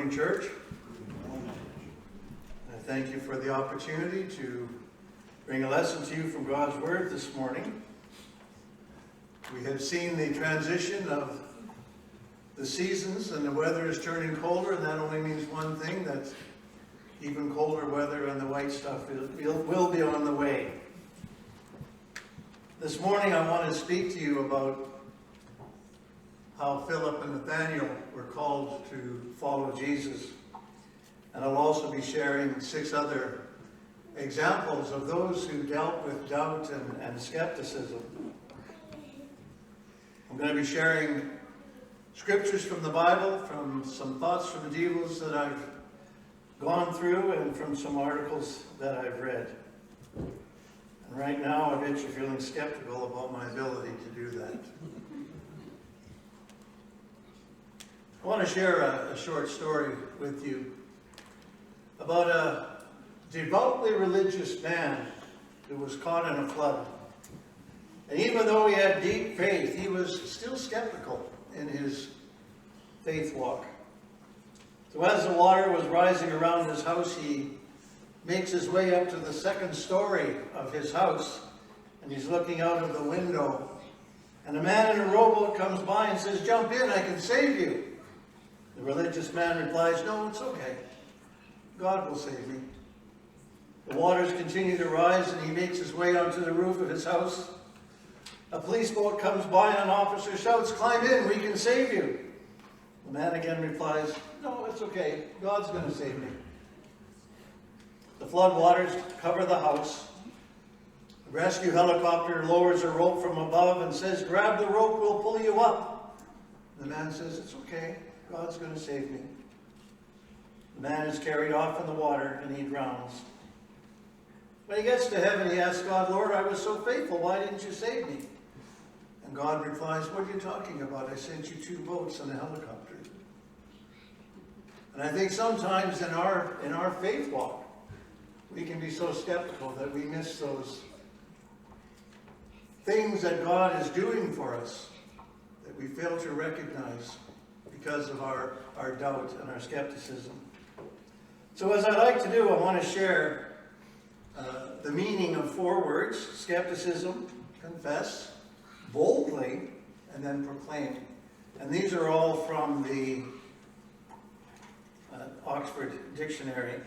morning, church. I thank you for the opportunity to bring a lesson to you from God's Word this morning. We have seen the transition of the seasons, and the weather is turning colder, and that only means one thing, that even colder weather and the white stuff will be on the way. This morning I want to speak to you about how Philip and Nathaniel were called to follow Jesus. And I'll also be sharing 6 other examples of those who dealt with doubt and skepticism. I'm going to be sharing scriptures from the Bible, from some thoughts from the devos that I've gone through, and from some articles that I've read. And right now I bet you're feeling skeptical about my ability to do that. I want to share a short story with you about a devoutly religious man who was caught in a flood. And even though he had deep faith, he was still skeptical in his faith walk. So as the water was rising around his house, he makes his way up to the 2nd story of his house, and he's looking out of the window. And a man in a rowboat comes by and says, "Jump in, I can save you." The religious man replies, "No, it's okay. God will save me." The waters continue to rise, and he makes his way onto the roof of his house. A police boat comes by, and an officer shouts, "Climb in, we can save you." The man again replies, "No, it's okay. God's going to save me." The flood waters cover the house. The rescue helicopter lowers a rope from above and says, "Grab the rope, we'll pull you up." The man says, "It's okay. God's going to save me." The man is carried off in the water, and he drowns. When he gets to heaven, he asks God, "Lord, I was so faithful. Why didn't you save me?" And God replies, "What are you talking about? I sent you 2 boats and a helicopter." And I think sometimes in our faith walk, we can be so skeptical that we miss those things that God is doing for us that we fail to recognize because of our doubt and our skepticism. So as I like to do, I want to share the meaning of 4 words: skepticism, confess, boldly, and then proclaim. And these are all from the Oxford Dictionary.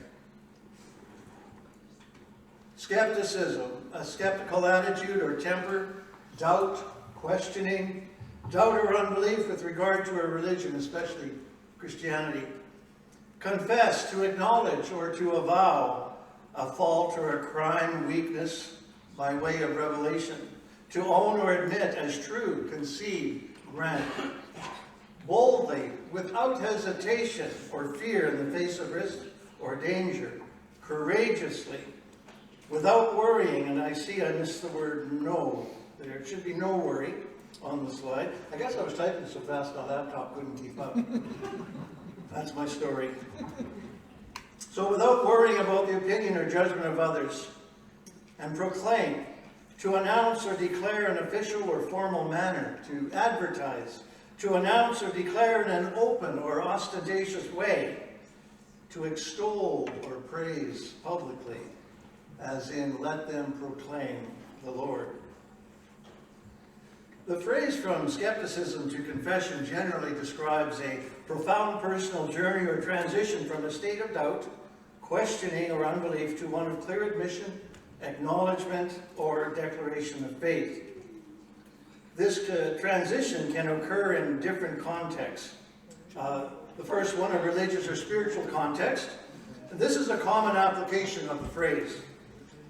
Skepticism, a skeptical attitude or temper, doubt, questioning, doubt or unbelief with regard to a religion, especially Christianity. Confess, to acknowledge or to avow a fault or a crime, weakness by way of revelation. To own or admit as true, concede, grant. Boldly, without hesitation or fear in the face of risk or danger. Courageously, without worrying, and I see I missed the word no. There should be no worry on the slide. I guess I was typing so fast my laptop couldn't keep up. That's my story. So without worrying about the opinion or judgment of others. And proclaim, to announce or declare in an official or formal manner. To advertise. To announce or declare in an open or ostentatious way. To extol or praise publicly. As in, let them proclaim the Lord. The phrase from skepticism to confession generally describes a profound personal journey or transition from a state of doubt, questioning, or unbelief to one of clear admission, acknowledgement, or declaration of faith. This transition can occur in different contexts. The first one, a religious or spiritual context. This is a common application of the phrase.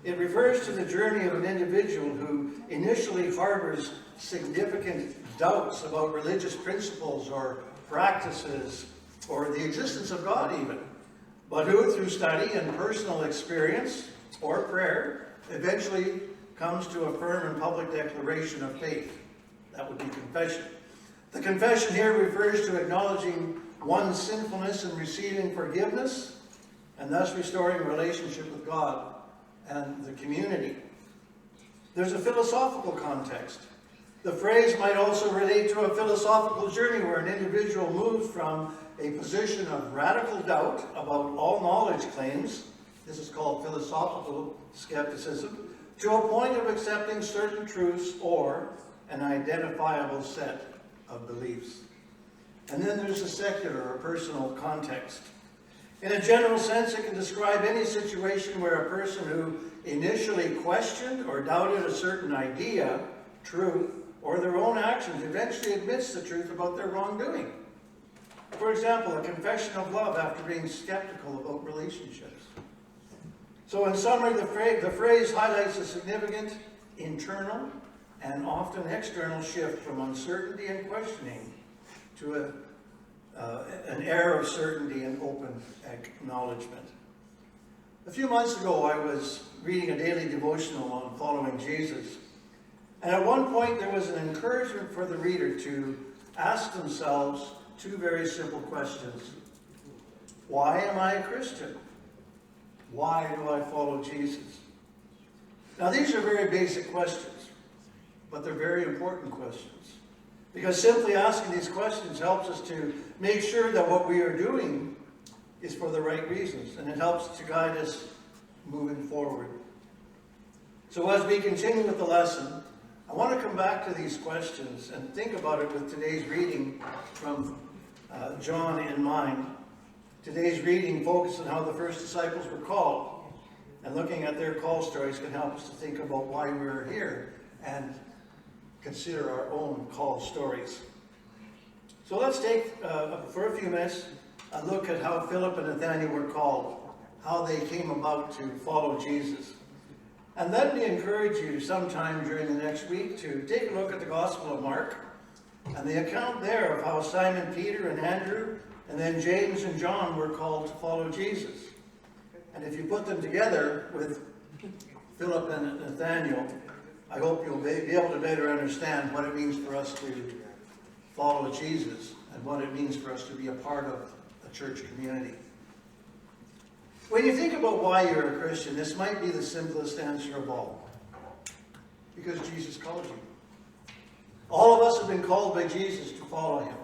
It refers to the journey of an individual who initially harbors significant doubts about religious principles or practices or the existence of God even, but who through study and personal experience or prayer eventually comes to a firm and public declaration of faith. That would be confession. The confession here refers to acknowledging one's sinfulness and receiving forgiveness, and thus restoring relationship with God and the community. There's a philosophical context. The phrase might also relate to a philosophical journey where an individual moves from a position of radical doubt about all knowledge claims, this is called philosophical skepticism, to a point of accepting certain truths or an identifiable set of beliefs. And then there's a secular or personal context. In a general sense, it can describe any situation where a person who initially questioned or doubted a certain idea, truth, or their own actions eventually admits the truth about their wrongdoing. For example, a confession of love after being skeptical about relationships. So in summary, the phrase highlights a significant internal and often external shift from uncertainty and questioning to an air of certainty and open acknowledgement. A few months ago, I was reading a daily devotional on following Jesus. And at one point, there was an encouragement for the reader to ask themselves two very simple questions. Why am I a Christian? Why do I follow Jesus? Now, these are very basic questions, but they're very important questions. Because simply asking these questions helps us to make sure that what we are doing is for the right reasons, and it helps to guide us moving forward. So as we continue with the lesson, I want to come back to these questions and think about it with today's reading from John in mind. Today's reading focuses on how the first disciples were called, and looking at their call stories can help us to think about why we're here and consider our own call stories. So let's take, for a few minutes, a look at how Philip and Nathanael were called, how they came about to follow Jesus. And let me encourage you sometime during the next week to take a look at the Gospel of Mark and the account there of how Simon Peter and Andrew and then James and John were called to follow Jesus. And if you put them together with Philip and Nathanael, I hope you'll be able to better understand what it means for us to follow Jesus and what it means for us to be a part of a church community. When you think about why you're a Christian, this might be the simplest answer of all. Because Jesus called you. All of us have been called by Jesus to follow him.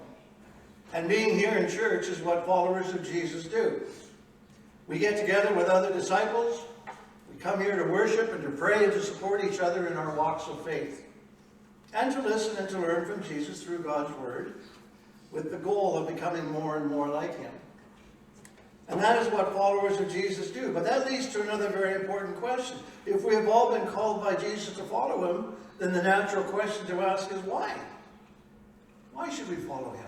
And being here in church is what followers of Jesus do. We get together with other disciples. We come here to worship and to pray and to support each other in our walks of faith. And to listen and to learn from Jesus through God's Word with the goal of becoming more and more like him. And that is what followers of Jesus do. But that leads to another very important question. If we have all been called by Jesus to follow him, then the natural question to ask is why? Why should we follow him?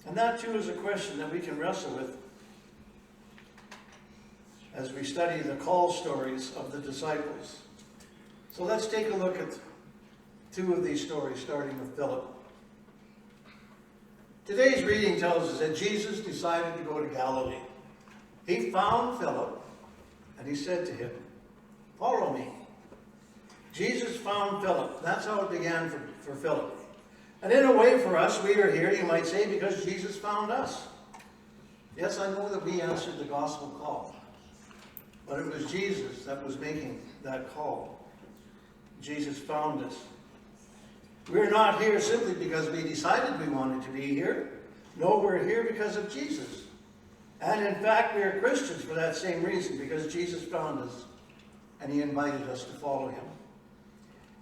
And that too is a question that we can wrestle with as we study the call stories of the disciples. So let's take a look at two of these stories, starting with Philip. Today's reading tells us that Jesus decided to go to Galilee. He found Philip, and he said to him, "Follow me." Jesus found Philip. That's how it began for Philip. And in a way for us, we are here, you might say, because Jesus found us. Yes, I know that we answered the gospel call, but it was Jesus that was making that call. Jesus found us. We're not here simply because we decided we wanted to be here. No, we're here because of Jesus. And in fact, we are Christians for that same reason, because Jesus found us and he invited us to follow him.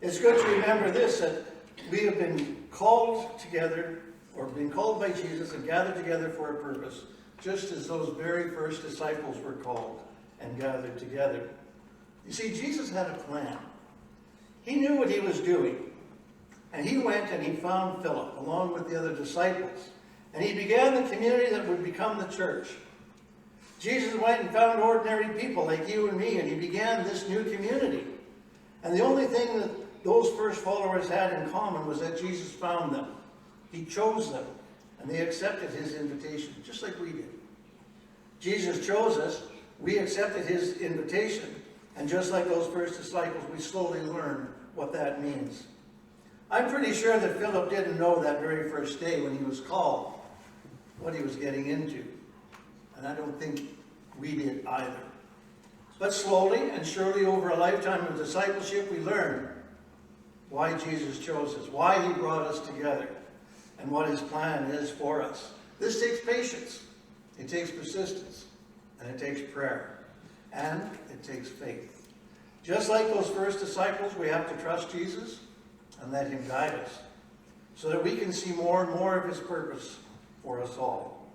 It's good to remember this, that we have been called together, or been called by Jesus and gathered together for a purpose, just as those very first disciples were called and gathered together. You see, Jesus had a plan. He knew what he was doing. And he went and he found Philip, along with the other disciples. And he began the community that would become the church. Jesus went and found ordinary people like you and me, and he began this new community. And the only thing that those first followers had in common was that Jesus found them. He chose them, and they accepted his invitation, just like we did. Jesus chose us, we accepted his invitation, and just like those first disciples, we slowly learned what that means. I'm pretty sure that Philip didn't know that very first day when he was called what he was getting into. And I don't think we did either. But slowly and surely over a lifetime of discipleship, we learn why Jesus chose us, why he brought us together, and what his plan is for us. This takes patience, it takes persistence, and it takes prayer, and it takes faith. Just like those first disciples, we have to trust Jesus and let him guide us, so that we can see more and more of his purpose for us all.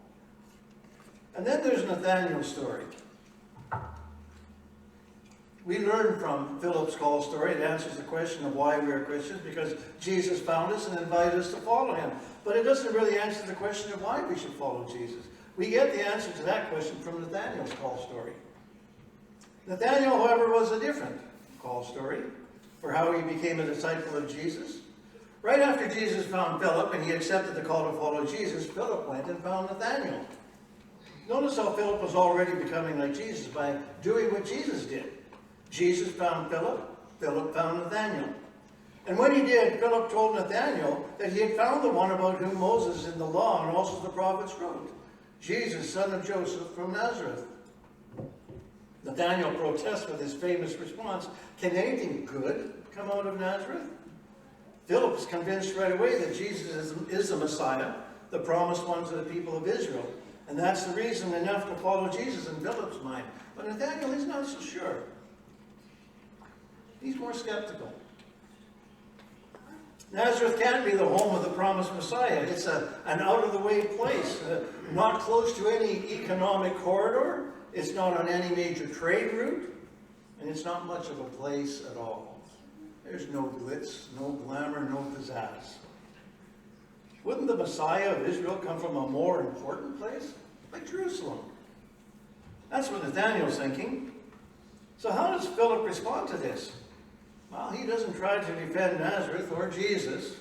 And then there's Nathanael's story. We learn from Philip's call story. It answers the question of why we are Christians, because Jesus found us and invited us to follow him. But it doesn't really answer the question of why we should follow Jesus. We get the answer to that question from Nathanael's call story. Nathanael, however, was a different call story for how he became a disciple of Jesus. Right after Jesus found Philip and he accepted the call to follow Jesus, Philip went and found Nathanael. Notice how Philip was already becoming like Jesus by doing what Jesus did. Jesus found Philip, Philip found Nathanael. And when he did, Philip told Nathanael that he had found the one about whom Moses in the law and also the prophets wrote, Jesus, son of Joseph from Nazareth. Nathanael protests with his famous response, can anything good come out of Nazareth? Philip is convinced right away that Jesus is the Messiah, the promised one to the people of Israel. And that's the reason enough to follow Jesus in Philip's mind. But Nathanael is not so sure. He's more skeptical. Nazareth can't be the home of the promised Messiah. It's an out-of-the-way place, not close to any economic corridor. It's not on any major trade route. And it's not much of a place at all. There's no glitz, no glamour, no pizzazz. Wouldn't the Messiah of Israel come from a more important place? Like Jerusalem. That's what Nathanael's thinking. So how does Philip respond to this? Well, he doesn't try to defend Nazareth or Jesus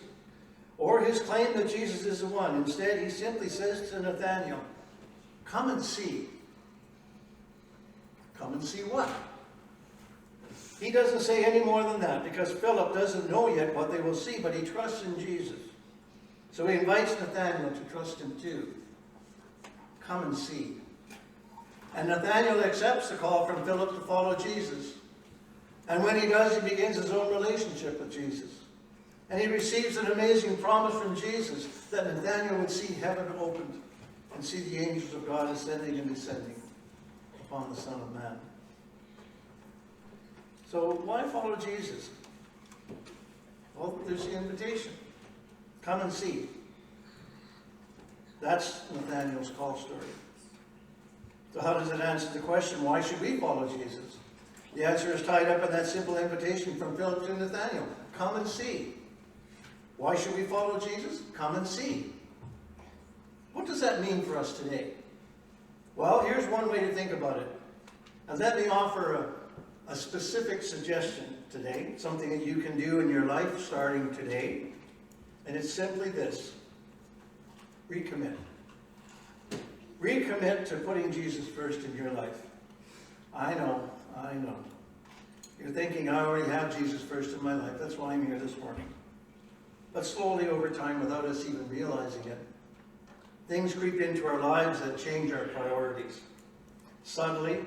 or his claim that Jesus is the one. Instead, he simply says to Nathanael, come and see. Come and see what? He doesn't say any more than that because Philip doesn't know yet what they will see, but he trusts in Jesus. So he invites Nathanael to trust him too. Come and see. And Nathanael accepts the call from Philip to follow Jesus. And when he does, he begins his own relationship with Jesus. And he receives an amazing promise from Jesus that Nathanael would see heaven opened and see the angels of God ascending and descending upon the Son of Man. So why follow Jesus? Well, there's the invitation. Come and see. That's Nathanael's call story. So how does it answer the question, why should we follow Jesus? The answer is tied up in that simple invitation from Philip to Nathanael. Come and see. Why should we follow Jesus? Come and see. What does that mean for us today? Well, here's one way to think about it. And let me offer a specific suggestion today, something that you can do in your life starting today. And it's simply this. Recommit. Recommit to putting Jesus first in your life. I know. You're thinking, I already have Jesus first in my life. That's why I'm here this morning. But slowly over time, without us even realizing it, things creep into our lives that change our priorities. Suddenly,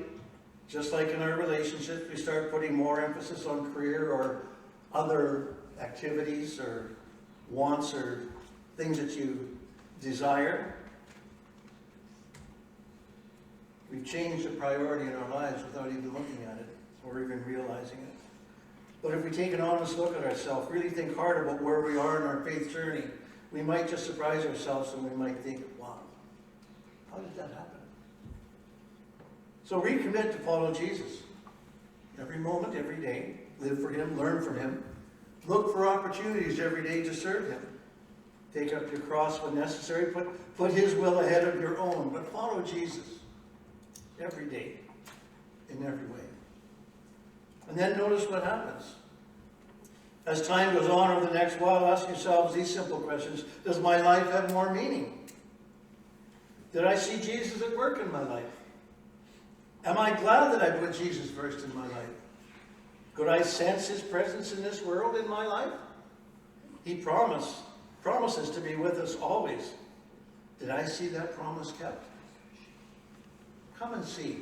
just like in our relationships, we start putting more emphasis on career or other activities or wants or things that you desire. We've changed the priority in our lives without even looking at it or even realizing it. But if we take an honest look at ourselves, really think hard about where we are in our faith journey, we might just surprise ourselves and we might think, wow, how did that happen? So recommit to follow Jesus. Every moment, every day, live for him, learn from him. Look for opportunities every day to serve him. Take up your cross when necessary. Put his will ahead of your own, but follow Jesus every day, in every way. And then notice what happens. As time goes on over the next while, ask yourselves these simple questions. Does my life have more meaning? Did I see Jesus at work in my life? Am I glad that I put Jesus first in my life? Could I sense his presence in this world in my life? He promises to be with us always. Did I see that promise kept? Come and see.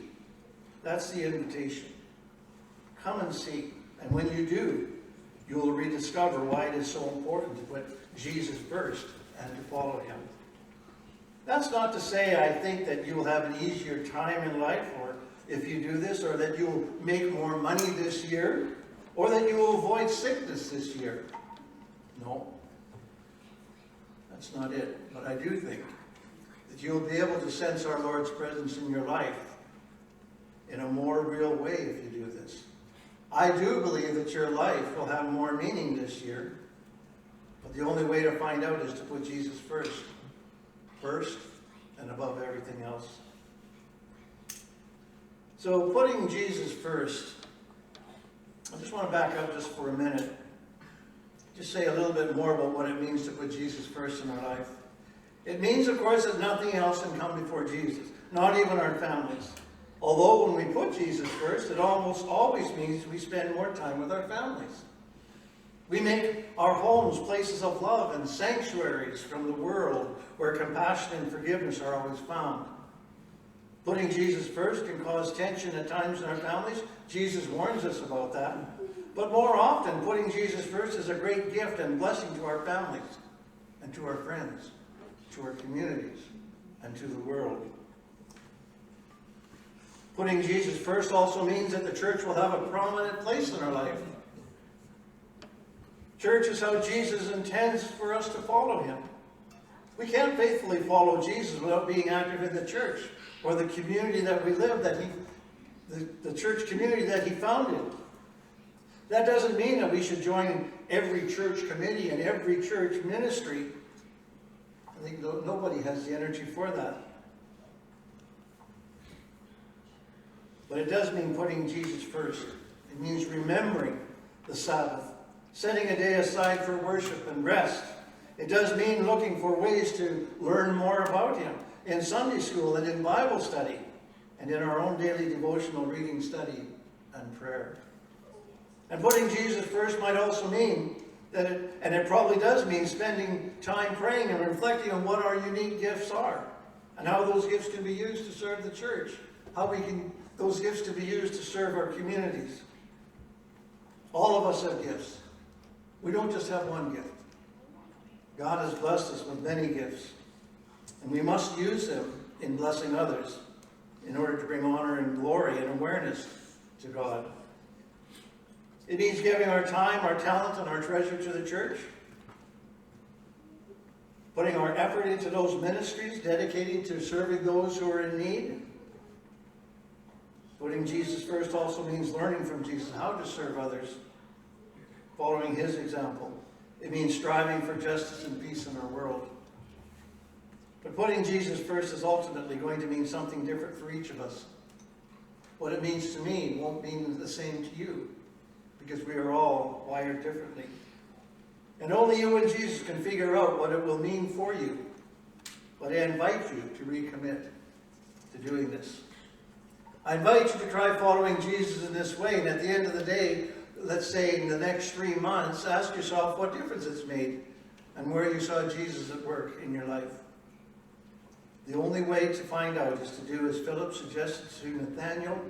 That's the invitation. Come and see. And when you do, You will rediscover why it is so important to put Jesus first and to follow him. That's not to say I think that you will have an easier time in life, or if you do this, or that you will make more money this year, or that you will avoid sickness this year. No, that's not it. But I do think that you will be able to sense our Lord's presence in your life in a more real way if you do this. I do believe that your life will have more meaning this year, but the only way to find out is to put Jesus first. First and above everything else. So putting Jesus first, I just want to back up just for a minute. Just say a little bit more about what it means to put Jesus first in our life. It means, of course, that nothing else can come before Jesus, not even our families. Although when we put Jesus first, it almost always means we spend more time with our families. We make our homes places of love and sanctuaries from the world where compassion and forgiveness are always found. Putting Jesus first can cause tension at times in our families. Jesus warns us about that. But more often, putting Jesus first is a great gift and blessing to our families and to our friends, to our communities, and to the world. Putting Jesus first also means that the church will have a prominent place in our life. Church is how Jesus intends for us to follow him. We can't faithfully follow Jesus without being active in the church or the community that we live, the church community that he founded. That doesn't mean that we should join every church committee and every church ministry. I think nobody has the energy for that. But it does mean putting Jesus first. It means remembering the Sabbath, setting a day aside for worship and rest. It does mean looking for ways to learn more about him in Sunday school and in Bible study and in our own daily devotional reading, study, and prayer. And putting Jesus first might also mean that it probably does mean spending time praying and reflecting on what our unique gifts are and how those gifts can be used to serve the church, those gifts to be used to serve our communities. All of us have gifts. We don't just have one gift. God has blessed us with many gifts, and we must use them in blessing others in order to bring honor and glory and awareness to God. It means giving our time, our talent, and our treasure to the church, putting our effort into those ministries, dedicating to serving those who are in need. Putting Jesus first also means learning from Jesus how to serve others, following his example. It means striving for justice and peace in our world. But putting Jesus first is ultimately going to mean something different for each of us. What it means to me won't mean the same to you, because we are all wired differently. And only you and Jesus can figure out what it will mean for you. But I invite you to recommit to doing this. I invite you to try following Jesus in this way, and at the end of the day, let's say in the next 3 months, ask yourself what difference it's made and where you saw Jesus at work in your life. The only way to find out is to do as Philip suggested to Nathanael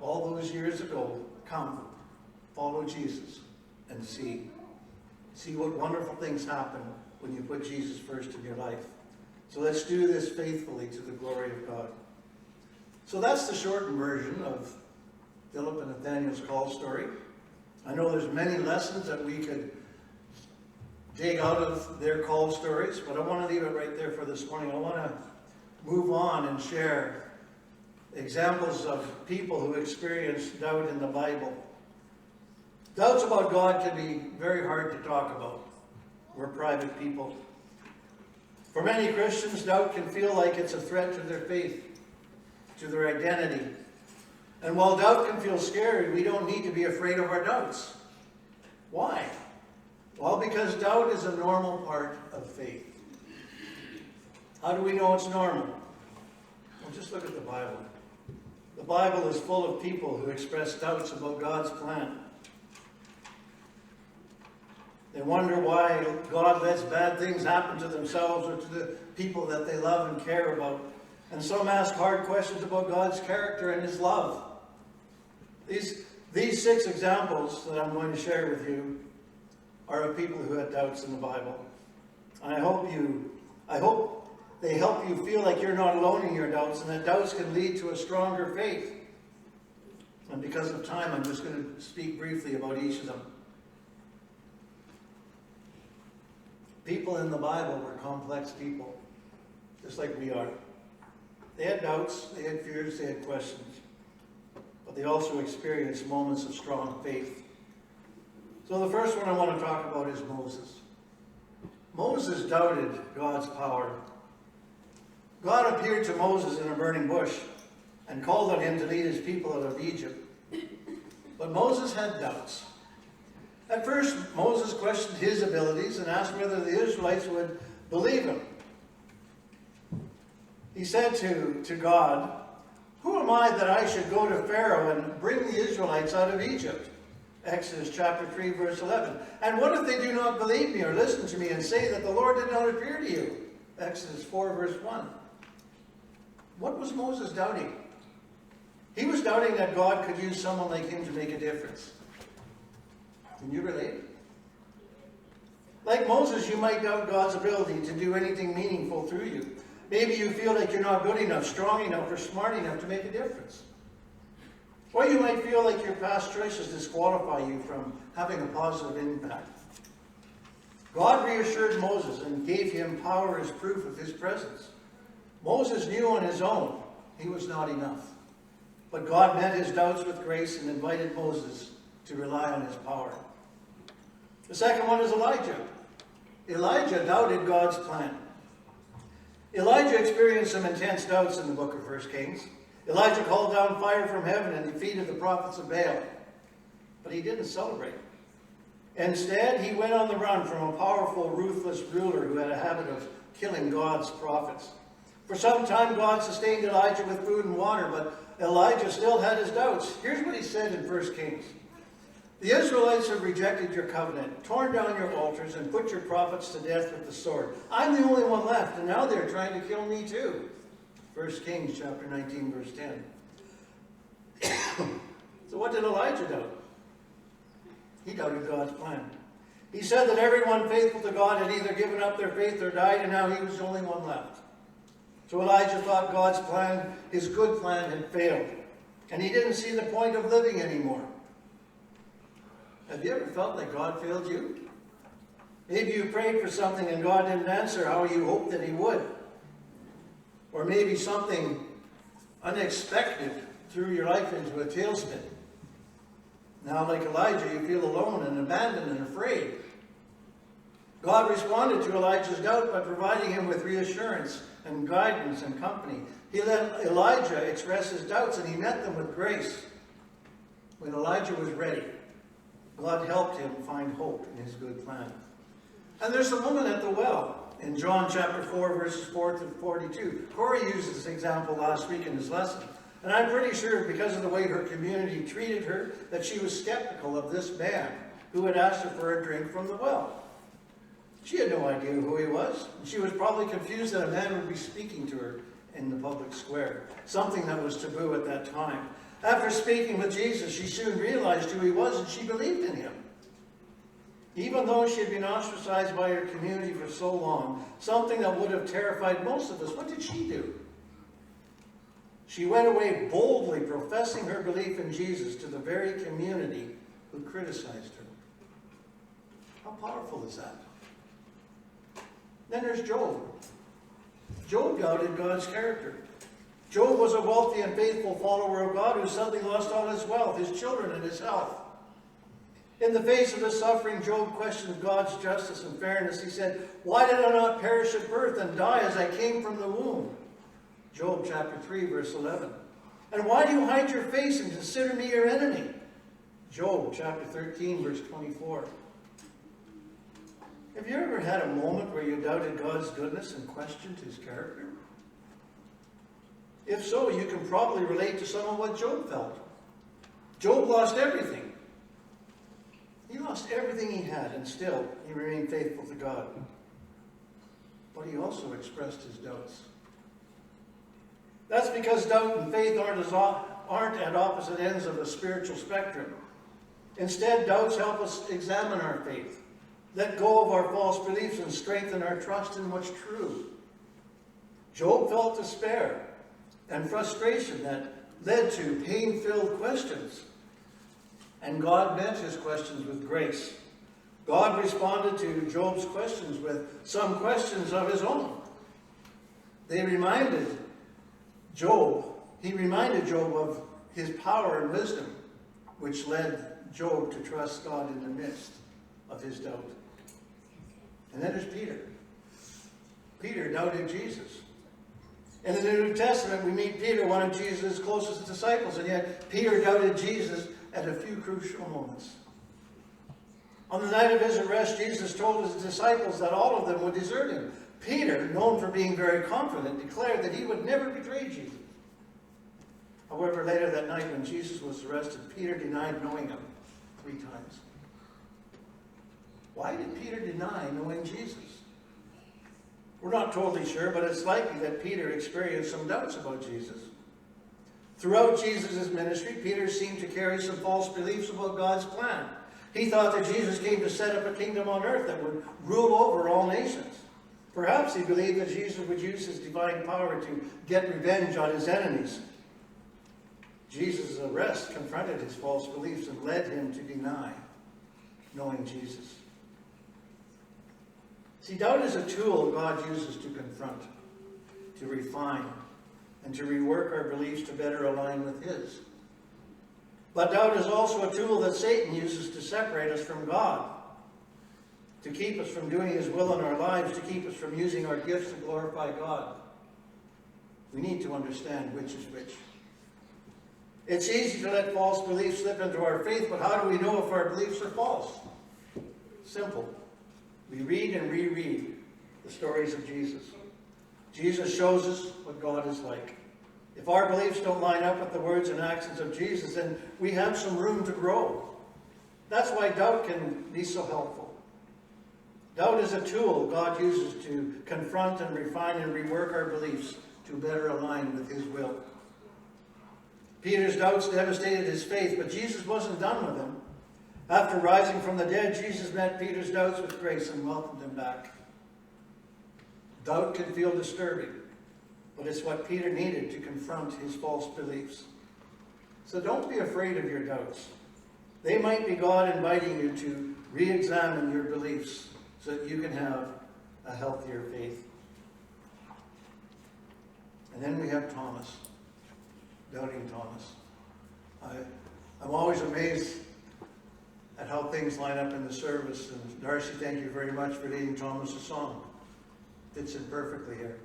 all those years ago. Come, follow Jesus, and see. See what wonderful things happen when you put Jesus first in your life. So let's do this faithfully to the glory of God. So that's the shortened version of Philip and Nathanael's call story. I know there's many lessons that we could dig out of their call stories, but I want to leave it right there for this morning. I want to move on and share examples of people who experienced doubt in the Bible. Doubts about God can be very hard to talk about. We're private people. For many Christians, doubt can feel like it's a threat to their faith, to their identity. And while doubt can feel scary, we don't need to be afraid of our doubts. Why? Well, because doubt is a normal part of faith. How do we know it's normal? Well, just look at the Bible. The Bible is full of people who express doubts about God's plan. They wonder why God lets bad things happen to themselves or to the people that they love and care about. And some ask hard questions about God's character and his love. These 6 examples that I'm going to share with you are of people who had doubts in the Bible. And I hope they help you feel like you're not alone in your doubts, and that doubts can lead to a stronger faith. And because of time, I'm just going to speak briefly about each of them. People in the Bible were complex people, just like we are. They had doubts, they had fears, they had questions. But they also experienced moments of strong faith. So the first one I want to talk about is Moses. Moses doubted God's power. God appeared to Moses in a burning bush and called on him to lead his people out of Egypt. But Moses had doubts. At first, Moses questioned his abilities and asked whether the Israelites would believe him. He said to God, "Who am I that I should go to Pharaoh and bring the Israelites out of Egypt?" Exodus chapter 3, verse 11. "And what if they do not believe me or listen to me and say that the Lord did not appear to you?" Exodus 4, verse 1. What was Moses doubting? He was doubting that God could use someone like him to make a difference. Can you relate? Like Moses, you might doubt God's ability to do anything meaningful through you. Maybe you feel like you're not good enough, strong enough, or smart enough to make a difference. Or you might feel like your past choices disqualify you from having a positive impact. God reassured Moses and gave him power as proof of his presence. Moses knew on his own he was not enough. But God met his doubts with grace and invited Moses to rely on his power. The second one is Elijah. Elijah doubted God's plan. Elijah experienced some intense doubts in the book of 1 Kings. Elijah called down fire from heaven and defeated the prophets of Baal. But he didn't celebrate. Instead, he went on the run from a powerful, ruthless ruler who had a habit of killing God's prophets. For some time, God sustained Elijah with food and water, but Elijah still had his doubts. Here's what he said in 1 Kings. "The Israelites have rejected your covenant, torn down your altars, and put your prophets to death with the sword. I'm the only one left, and now they're trying to kill me too." 1 Kings chapter 19, verse 10. So what did Elijah doubt? He doubted God's plan. He said that everyone faithful to God had either given up their faith or died, and now he was the only one left. So Elijah thought God's plan, his good plan, had failed, and he didn't see the point of living anymore. Have you ever felt like God failed you? Maybe you prayed for something and God didn't answer how you hoped that he would. Or maybe something unexpected threw your life into a tailspin. Now, like Elijah, you feel alone and abandoned and afraid. God responded to Elijah's doubt by providing him with reassurance and guidance and company. He let Elijah express his doubts, and he met them with grace. When Elijah was ready, God helped him find hope in his good plan. And there's the woman at the well in John chapter 4, verses 4 to 42. Corey used this example last week in his lesson. And I'm pretty sure because of the way her community treated her, that she was skeptical of this man who had asked her for a drink from the well. She had no idea who he was. She was probably confused that a man would be speaking to her in the public square, something that was taboo at that time. After speaking with Jesus, she soon realized who he was, and she believed in him. Even though she had been ostracized by her community for so long, something that would have terrified most of us, what did she do? She went away boldly professing her belief in Jesus to the very community who criticized her. How powerful is that? Then there's Job. Job doubted God's character. Job was a wealthy and faithful follower of God who suddenly lost all his wealth, his children, and his health. In the face of his suffering, Job questioned God's justice and fairness. He said, "Why did I not perish at birth and die as I came from the womb?" Job chapter 3, verse 11. "And why do you hide your face and consider me your enemy?" Job chapter 13, verse 24. Have you ever had a moment where you doubted God's goodness and questioned his character? If so, you can probably relate to some of what Job felt. Job lost everything. He lost everything he had, and still he remained faithful to God. But he also expressed his doubts. That's because doubt and faith aren't at opposite ends of the spiritual spectrum. Instead, doubts help us examine our faith. let go of our false beliefs and strengthen our trust in what's true. Job felt despair and frustration that led to pain-filled questions. And God met his questions with grace. God responded to Job's questions with some questions of his own. He reminded Job of his power and wisdom, which led Job to trust God in the midst of his doubt. And then there's Peter. Peter doubted Jesus. In the New Testament, we meet Peter, one of Jesus' closest disciples, and yet Peter doubted Jesus at a few crucial moments. On the night of his arrest, Jesus told his disciples that all of them would desert him. Peter, known for being very confident, declared that he would never betray Jesus. However, later that night when Jesus was arrested, Peter denied knowing him 3 times. Why did Peter deny knowing Jesus? We're not totally sure, but it's likely that Peter experienced some doubts about Jesus. Throughout Jesus' ministry, Peter seemed to carry some false beliefs about God's plan. He thought that Jesus came to set up a kingdom on earth that would rule over all nations. Perhaps he believed that Jesus would use his divine power to get revenge on his enemies. Jesus' arrest confronted his false beliefs and led him to deny knowing Jesus. See, doubt is a tool God uses to confront, to refine, and to rework our beliefs to better align with his. But doubt is also a tool that Satan uses to separate us from God, to keep us from doing his will in our lives, to keep us from using our gifts to glorify God. We need to understand which is which. It's easy to let false beliefs slip into our faith, but how do we know if our beliefs are false? Simple. We read and reread the stories of Jesus. Jesus shows us what God is like. If our beliefs don't line up with the words and actions of Jesus, then we have some room to grow. That's why doubt can be so helpful. Doubt is a tool God uses to confront and refine and rework our beliefs to better align with his will. Peter's doubts devastated his faith, but Jesus wasn't done with him. After rising from the dead, Jesus met Peter's doubts with grace and welcomed him back. Doubt can feel disturbing, but it's what Peter needed to confront his false beliefs. So don't be afraid of your doubts. They might be God inviting you to re-examine your beliefs so that you can have a healthier faith. And then we have Thomas, doubting Thomas. I'm always amazed at how things line up in the service. And Darcy, thank you very much for leading Thomas' song. Fits in perfectly here.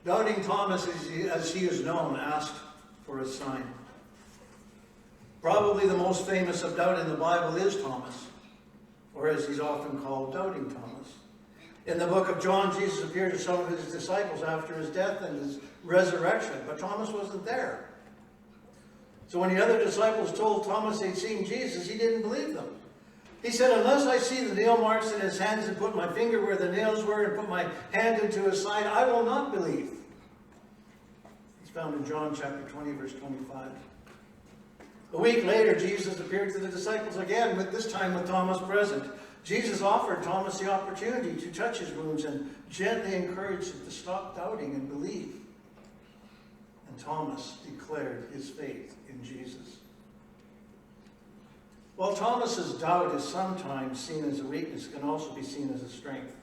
Doubting Thomas, as he is known, asked for a sign. Probably the most famous of doubt in the Bible is Thomas, or as he's often called, Doubting Thomas. In the book of John, Jesus appeared to some of his disciples after his death and his resurrection, but Thomas wasn't there. So when the other disciples told Thomas they'd seen Jesus, he didn't believe them. He said, unless I see the nail marks in his hands and put my finger where the nails were and put my hand into his side, I will not believe. It's found in John chapter 20, verse 25. A week later, Jesus appeared to the disciples again, but this time with Thomas present. Jesus offered Thomas the opportunity to touch his wounds and gently encouraged him to stop doubting and believe. And Thomas declared his faith in Jesus. While Thomas's doubt is sometimes seen as a weakness, it can also be seen as a strength.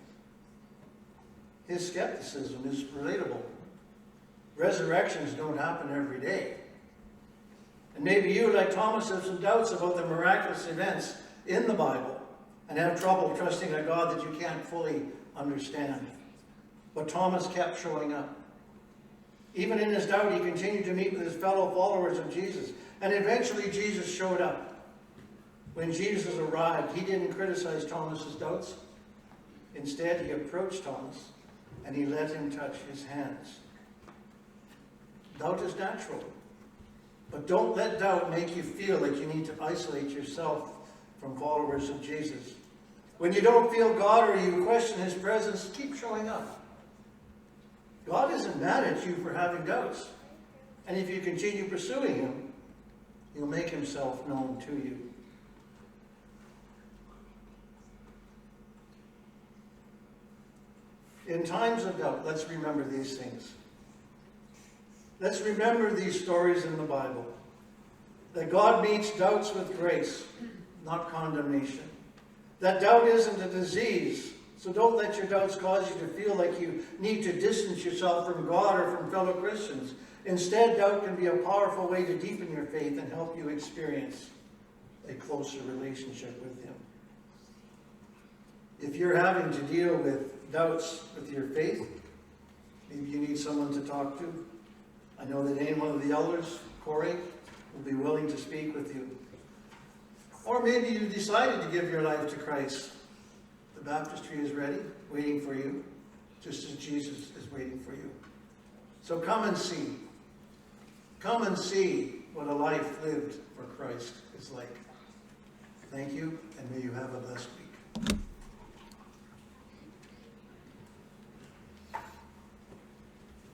His skepticism is relatable. Resurrections don't happen every day. And maybe you, like Thomas, have some doubts about the miraculous events in the Bible and have trouble trusting a God that you can't fully understand. But Thomas kept showing up. Even in his doubt, he continued to meet with his fellow followers of Jesus. And eventually Jesus showed up. When Jesus arrived, he didn't criticize Thomas's doubts. Instead, he approached Thomas and he let him touch his hands. Doubt is natural. But don't let doubt make you feel like you need to isolate yourself from followers of Jesus. When you don't feel God or you question his presence, keep showing up. God isn't mad at you for having doubts. And if you continue pursuing him, he'll make himself known to you. In times of doubt, let's remember these things. Let's remember these stories in the Bible. That God meets doubts with grace, not condemnation. That doubt isn't a disease, so don't let your doubts cause you to feel like you need to distance yourself from God or from fellow Christians. Instead, doubt can be a powerful way to deepen your faith and help you experience a closer relationship with Him. If you're having to deal with doubts with your faith, maybe you need someone to talk to. I know that any one of the elders, Corey, will be willing to speak with you. Or maybe you decided to give your life to Christ. The baptistry is ready, waiting for you, just as Jesus is waiting for you. So come and see. Come and see what a life lived for Christ is like. Thank you, and may you have a blessed week.